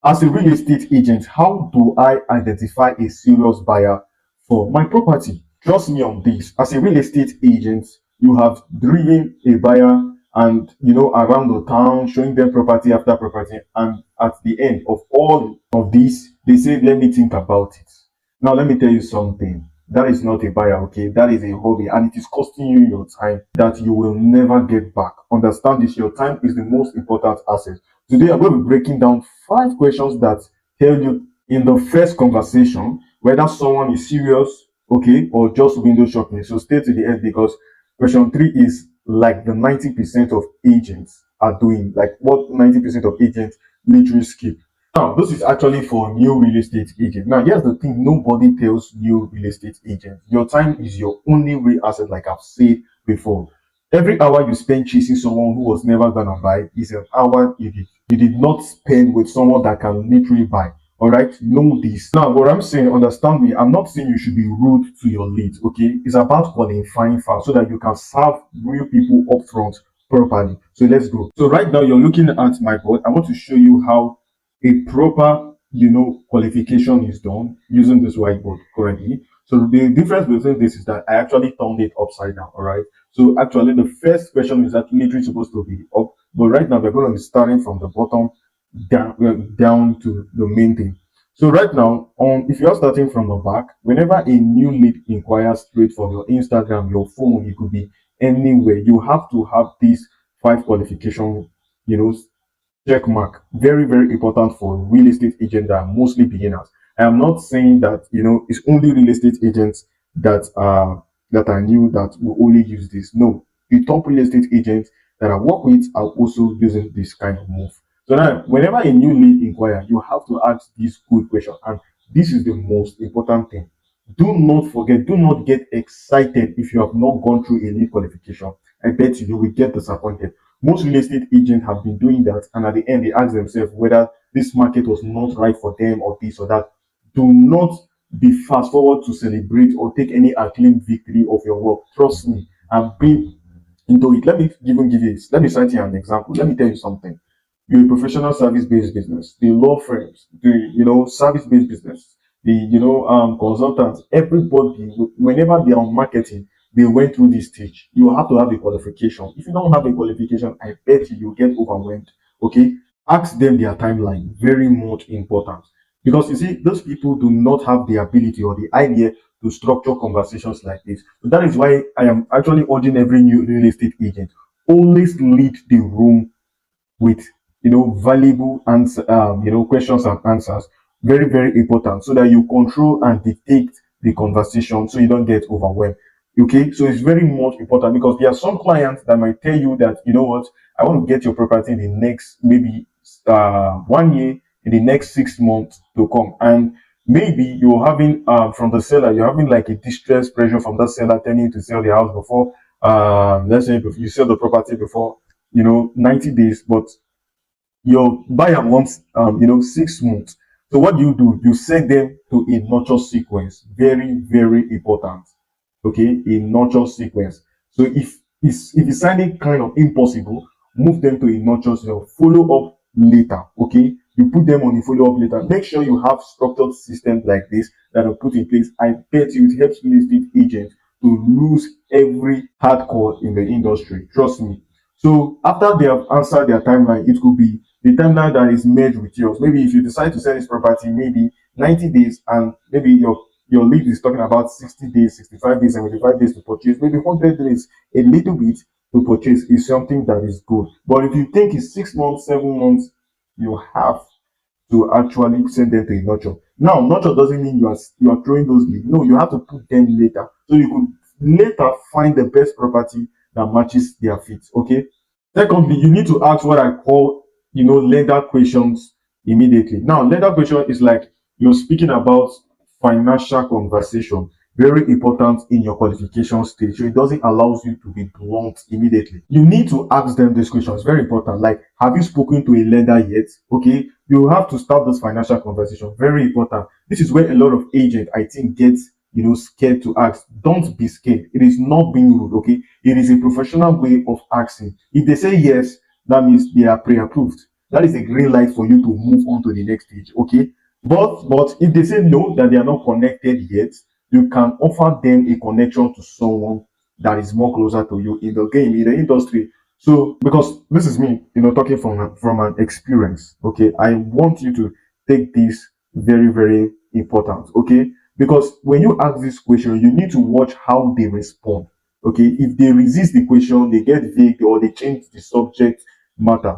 As a real estate agent, how do I identify a serious buyer for my property? Trust me on this. As a real estate agent, you have driven a buyer and around the town, showing them property after property, and at the end of all of this, they say, "Let me think about it." Now, let me tell you something. That is not a buyer, okay? That is a hobby, and it is costing you your time that you will never get back. Understand this, your time is the most important asset. Today, I'm going to be breaking down 5 questions that tell you in the first conversation whether someone is serious, okay, or just window shopping. So stay to the end, because question 3 is like the 90% of agents are doing, like what 90% of agents literally skip. Now, this is actually for new real estate agents. Now, here's the thing: nobody tells new real estate agents your time is your only real asset, like I've said before. Every hour you spend chasing someone who was never gonna buy is an hour you did not spend with someone that can literally buy. All right, know this. Now, what I'm saying, understand me. I'm not saying you should be rude to your leads. Okay, it's about qualifying fast so that you can serve real people upfront properly. So let's go. So right now you're looking at my board. I want to show you how a proper qualification is done using this whiteboard currently. So the difference between this is that I actually turned it upside down. All right, so actually the first question is actually literally supposed to be up, but right now we're going to be starting from the bottom down to the main thing. So right now, if you're starting from the back, whenever a new lead inquires straight from your Instagram, your phone, it could be anywhere, you have to have these 5 qualification you know check mark. Very, very important for real estate agents that are mostly beginners. I am not saying that it's only real estate agents that are new that will only use this. No, the top real estate agents that I work with are also using this kind of move. So now, whenever a new lead inquire, you have to ask this good question, and this is the most important thing. Do not forget, do not get excited if you have not gone through a lead qualification. I bet you will get disappointed. Most real estate agents have been doing that, and at the end, they ask themselves whether this market was not right for them or this or that. Do not be fast forward to celebrate or take any acclaimed victory of your work. Trust me, I've been into it. Let me even give you, let me cite you an example. Let me tell you something. You're a professional service-based business. The law firms, the service-based business, the consultants, everybody, whenever they are on marketing, they went through this stage. You have to have a qualification. If you don't have a qualification, I bet you get overwhelmed. Okay, ask them their timeline. Very much important, because you see, those people do not have the ability or the idea to structure conversations like this. So that is why I am actually urging every new real estate agent, always lead the room with valuable answer, questions and answers. Very, very important, so that you control and dictate the conversation, so you don't get overwhelmed. Okay, so it's very much important, because there are some clients that might tell you that, you know what, I want to get your property in the next maybe 1 year, in the next 6 months to come, and maybe you're having from the seller, you're having like a distress pressure from that seller telling you to sell the house before let's say you sell the property before 90 days, but your buyer wants 6 months. So what do? You send them to a nurture sequence. Very, very important. Okay, a nurture sequence. So if it's sounding kind of impossible, move them to a nurture sequence. Follow up later. Okay, you put them on the follow up later. Make sure you have structured systems like this that are put in place. I bet you it helps real estate agents to lose every hardcore in the industry. Trust me. So after they have answered their timeline, it could be the timeline that is merged with yours. Maybe if you decide to sell this property, maybe 90 days, and maybe your lead is talking about 60 days, 65 days, 75 days to purchase, maybe 100 days, a little bit to purchase is something that is good. But if you think it's 6 months, 7 months, you have to actually send them to a nurture. Now, nurture doesn't mean you are throwing those leads. No, you have to put them later, so you could later find the best property that matches their fit. Okay. Secondly, you need to ask what I call lender questions immediately. Now, lender question is like you're speaking about financial conversation. Very important in your qualification stage. So it doesn't allow you to be blunt immediately. You need to ask them these questions. Very important. Like, have you spoken to a lender yet? Okay. You have to start this financial conversation. Very important. This is where a lot of agents, I think, get scared to ask. Don't be scared. It is not being rude. Okay. It is a professional way of asking. If they say yes, that means they are pre-approved. that is a green light for you to move on to the next stage. Okay. But if they say no, that they are not connected yet, you can offer them a connection to someone that is more closer to you in the game, in the industry. So because this is me, talking from an experience. Okay, I want you to take this very, very important. Okay, because when you ask this question, you need to watch how they respond. Okay, if they resist the question, they get vague or they change the subject matter.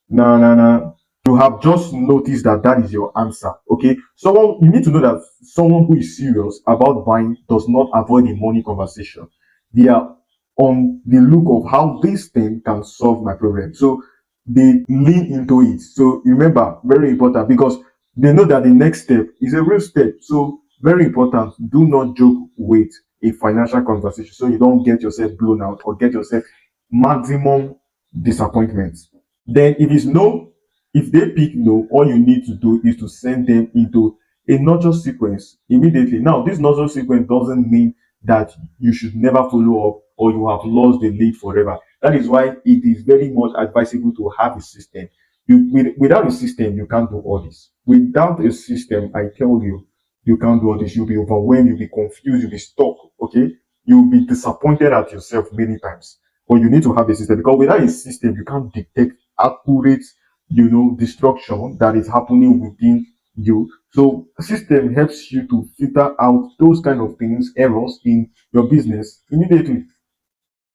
No, no, no. You have just noticed that that is your answer. Okay. Someone, you need to know that someone who is serious about buying does not avoid a money conversation. They are on the look of how this thing can solve my problem. So they lean into it. So remember, very important, because they know that the next step is a real step. So very important. Do not joke with a financial conversation so you don't get yourself blown out or get yourself maximum disappointment. Then if it's no, if they pick no, all you need to do is to send them into a nurture sequence immediately. Now, this nurture sequence doesn't mean that you should never follow up or you have lost the lead forever. That is why it is very much advisable to have a system. Without a system, you can't do all this. Without a system, I tell you, you can't do all this. You'll be overwhelmed, you'll be confused, you'll be stuck. Okay, you'll be disappointed at yourself many times. But you need to have a system, because without a system, you can't detect accurate, destruction that is happening within you. So system helps you to filter out those kind of things, errors in your business immediately.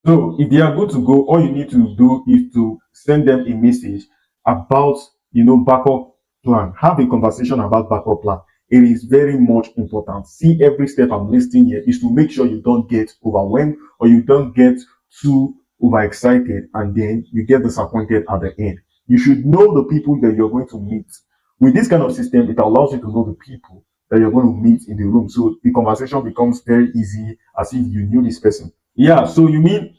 So if they are good to go, all you need to do is to send them a message about, backup plan. Have a conversation about backup plan. It is very much important. See, every step I'm listing here is to make sure you don't get overwhelmed or you don't get too overexcited and then you get disappointed at the end. You should know the people that you're going to meet. With this kind of system, it allows you to know the people that you're going to meet in the room. So the conversation becomes very easy, as if you knew this person. Yeah, so you mean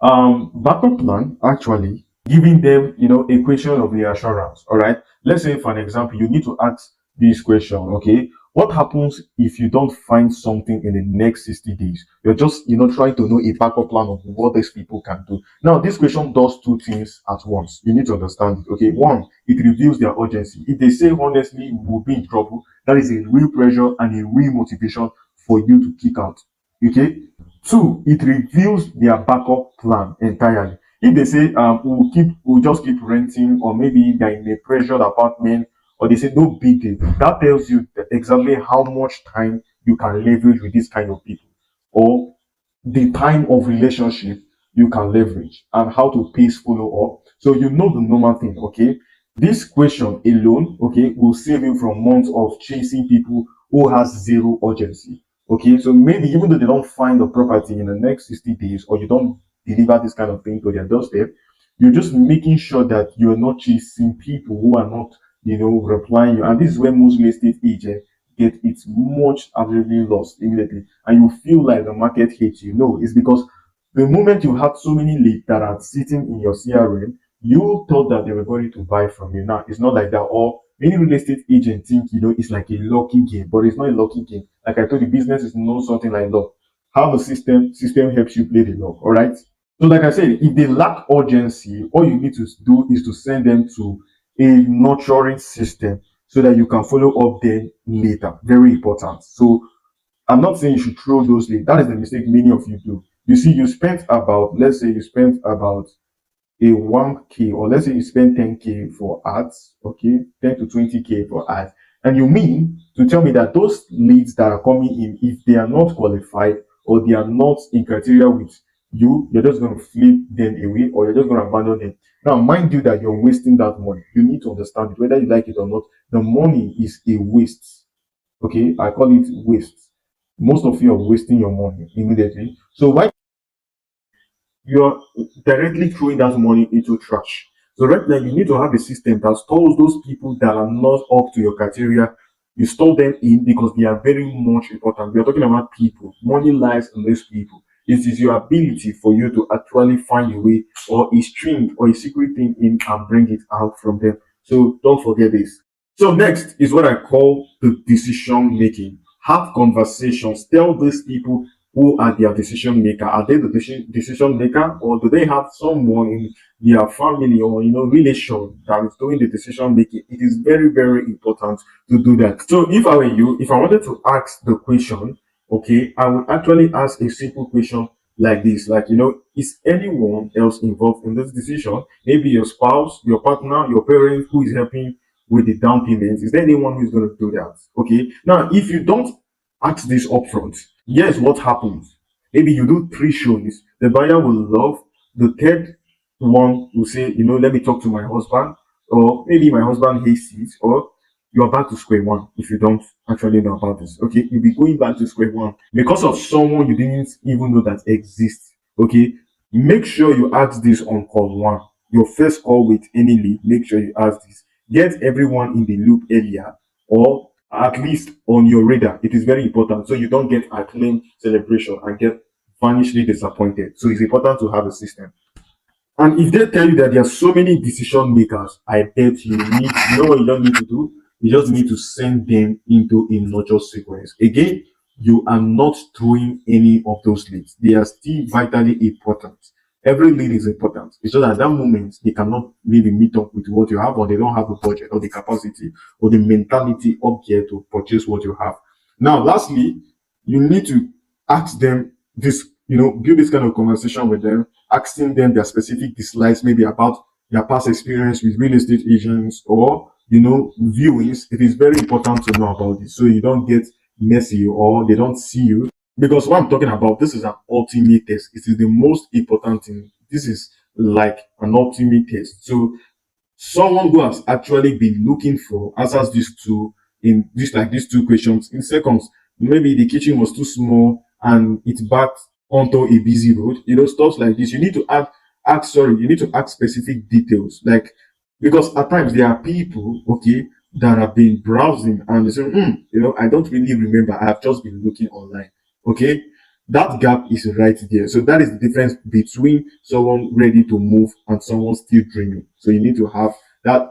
backup plan actually giving them, a question of reassurance. All right. Let's say, for an example, you need to ask this question. Okay, what happens if you don't find something in the next 60 days? You're just, trying to know a backup plan of what these people can do. Now, this question does two things at once. You need to understand it. Okay, one, it reveals their urgency. If they say honestly we'll be in trouble, that is a real pressure and a real motivation for you to kick out. Okay. Two, it reveals their backup plan entirely. If they say we'll just keep renting, or maybe they're in a pressured apartment, or they say no big deal, that tells you exactly how much time you can leverage with this kind of people, or the time of relationship you can leverage, and how to pace follow up. So you know the normal thing. Okay, this question alone, okay, will save you from months of chasing people who has zero urgency. Okay, so maybe even though they don't find the property in the next 60 days, or you don't deliver this kind of thing to their doorstep, you're just making sure that you're not chasing people who are not, replying you. And this is where most real estate agents get it much absolutely lost immediately. And you feel like the market hates you. No, it's because the moment you have so many leads that are sitting in your CRM, you thought that they were going to buy from you. Now, it's not like that. Or many real estate agents think, it's like a lucky game, but it's not a lucky game. Like I told you, business is not something like luck. How the system helps you play the luck. All right. So, like I said, if they lack urgency, all you need to do is to send them to a nurturing system so that you can follow up them later. Very important. So, I'm not saying you should throw those links. That is the mistake many of you do. You see, let's say you spent about a 1K, or let's say you spend 10K for ads, okay, 10 to 20K for ads. And you mean to tell me that those leads that are coming in, if they are not qualified or they are not in criteria with you, you're just going to flip them away, or you're just going to abandon them. Now, mind you that you're wasting that money. You need to understand it, whether you like it or not. The money is a waste. Okay, I call it waste. Most of you are wasting your money immediately. So why you're directly throwing that money into trash? So right now you need to have a system that stores those people that are not up to your criteria. You store them in because they are very much important. We are talking about people. Money lies in these people. It is your ability for you to actually find a way, or a string, or a secret thing in, and bring it out from them. So don't forget this. So next is what I call the decision making. Have conversations. Tell these people who are their decision maker. Are they the decision maker, or do they have someone in their family or relation that is doing the decision making? It is very, very important to do that. So if I were you, if I wanted to ask the question, okay, I would actually ask a simple question like this, like, is anyone else involved in this decision? Maybe your spouse, your partner, your parent who is helping with the down payment. Is there anyone who's going to do that? Okay. Now, if you don't ask this upfront, yes, what happens? Maybe you do three showings. The buyer will love. The third one will say, let me talk to my husband, or maybe my husband hates it, or you're back to square one if you don't actually know about this. Okay, you'll be going back to square one because of someone you didn't even know that exists. Okay, make sure you ask this on call one. Your first call with any lead, make sure you ask this. Get everyone in the loop earlier, or at least on your radar. It is very important so you don't get acclaim celebration and get vanishingly disappointed. So it's important to have a system. And if they tell you that there are so many decision makers, I bet you know what you don't need to do? You just need to send them into a nurture sequence. Again, you are not throwing any of those leads. They are still vitally important. Every lead is important. It's just at that moment, they cannot maybe meet up with what you have, or they don't have the budget or the capacity or the mentality up here to purchase what you have. Now, lastly, you need to ask them this, build this kind of conversation with them, asking them their specific dislikes, maybe about their past experience with real estate agents or, viewings. It is very important to know about this so you don't get messy or they don't see you. Because what I'm talking about, this is an ultimate test. It is the most important thing. This is like an ultimate test. So someone who has actually been looking for answers these two questions in seconds. Maybe the kitchen was too small and it backed onto a busy road. Stuff like this. You need to you need to ask specific details. Like, because at times there are people, okay, that have been browsing and they say, I don't really remember. I have just been looking online. Okay. That gap is right there. So that is the difference between someone ready to move and someone still dreaming. So you need to have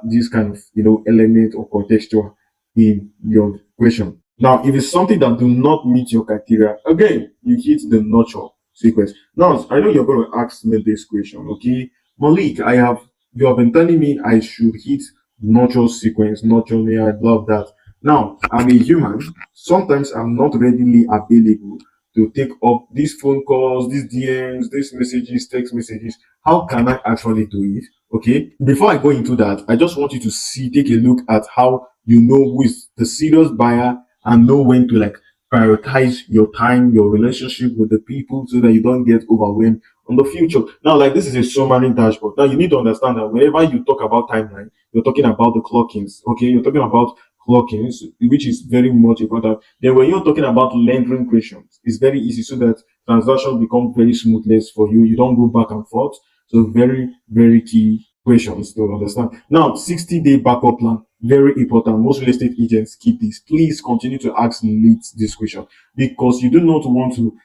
this kind of element or contextual in your question. Now, if it's something that do not meet your criteria, again, you hit the nurture sequence. Now, I know you're going to ask me this question, okay? Malik, you have been telling me I should hit nurture sequence, nurture me, I love that. Now, I'm a human. Sometimes I'm not readily available to take up these phone calls, these DMs, these messages, text messages. How can I actually do it? Okay. Before I go into that, I just want you to take a look at how you know who is the serious buyer and know when to prioritize your time, your relationship with the people so that you don't get overwhelmed on the future. Now, like, this is a summary dashboard. Now you need to understand that whenever you talk about timeline, you're talking about the clockings. Okay, you're talking about clockings, which is very much important. Then when you're talking about lending questions, it's very easy so that transactions become very smoothness for you. You don't go back and forth. So very, very key questions to understand. Now, 60-day backup plan, very important. Most real estate agents keep this. Please continue to ask leads this question because you do not want to,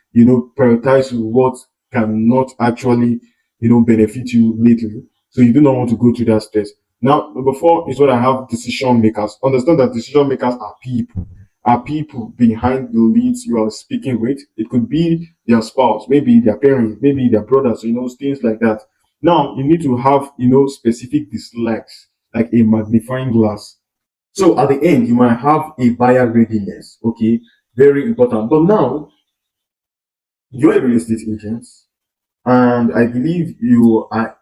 prioritize what cannot actually, benefit you later. So you do not want to go through that stress. Now, number four is what I have decision makers. Understand that decision makers are people behind the leads you are speaking with. It could be their spouse, maybe their parents, maybe their brothers, things like that. Now, you need to have, specific dislikes, like a magnifying glass. So at the end, you might have a buyer readiness. Okay, very important. But now, you're a real estate agent, and I believe you are,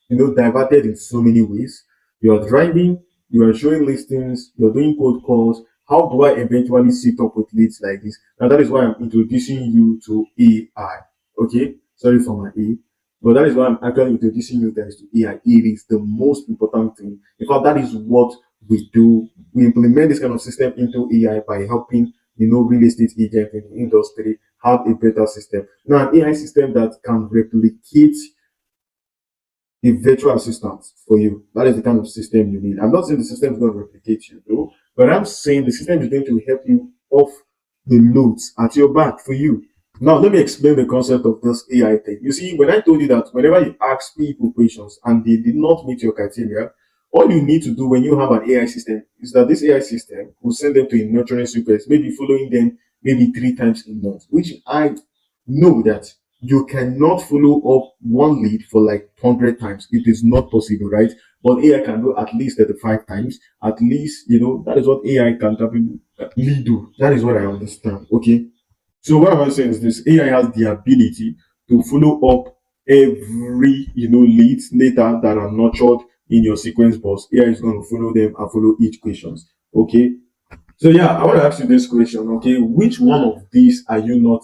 diverted in so many ways. You're driving, you are showing listings, you're doing cold calls. How do I eventually sit up with leads like this? Now, that is why I'm introducing you to AI. Okay, sorry for my A. But that is why I'm actually introducing you guys to AI. It is the most important thing. In fact, that is what we do. We implement this kind of system into AI by helping, real estate agents in the industry have a better system. Now, an AI system that can replicate a virtual assistant for you. That is the kind of system you need. I'm not saying the system is going to replicate you, though, but I'm saying the system is going to help you off the loads at your back for you. Now, let me explain the concept of this AI thing. You see, when I told you that whenever you ask people questions and they did not meet your criteria, all you need to do when you have an AI system is that this AI system will send them to a nurturing sequence, maybe following them maybe 3 times a month, which I know that you cannot follow up one lead for like 100 times. It is not possible, right? But AI can do at least 35 times. At least, that is what AI can really do. That is what I understand. Okay. So what I'm saying is this: AI has the ability to follow up every leads data that are nurtured in your sequence bus. AI is going to follow them and follow each questions. Okay. So yeah, I want to ask you this question. Okay, which one of these are you not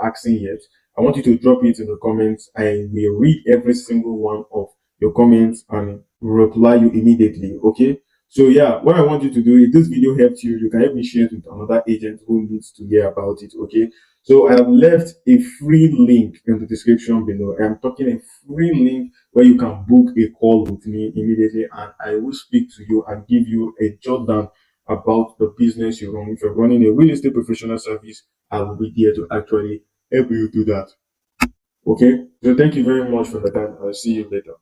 asking yet? I want you to drop it in the comments. I will read every single one of your comments and reply you immediately. Okay. So yeah, what I want you to do, if this video helped you, you can help me share it with another agent who needs to hear about it. Okay. So I have left a free link in the description below. I'm talking a free link where you can book a call with me immediately, and I will speak to you and give you a jot down about the business you run. If you're running a real estate professional service, I will be here to actually help you do that. Okay. So thank you very much for the time. I'll see you later.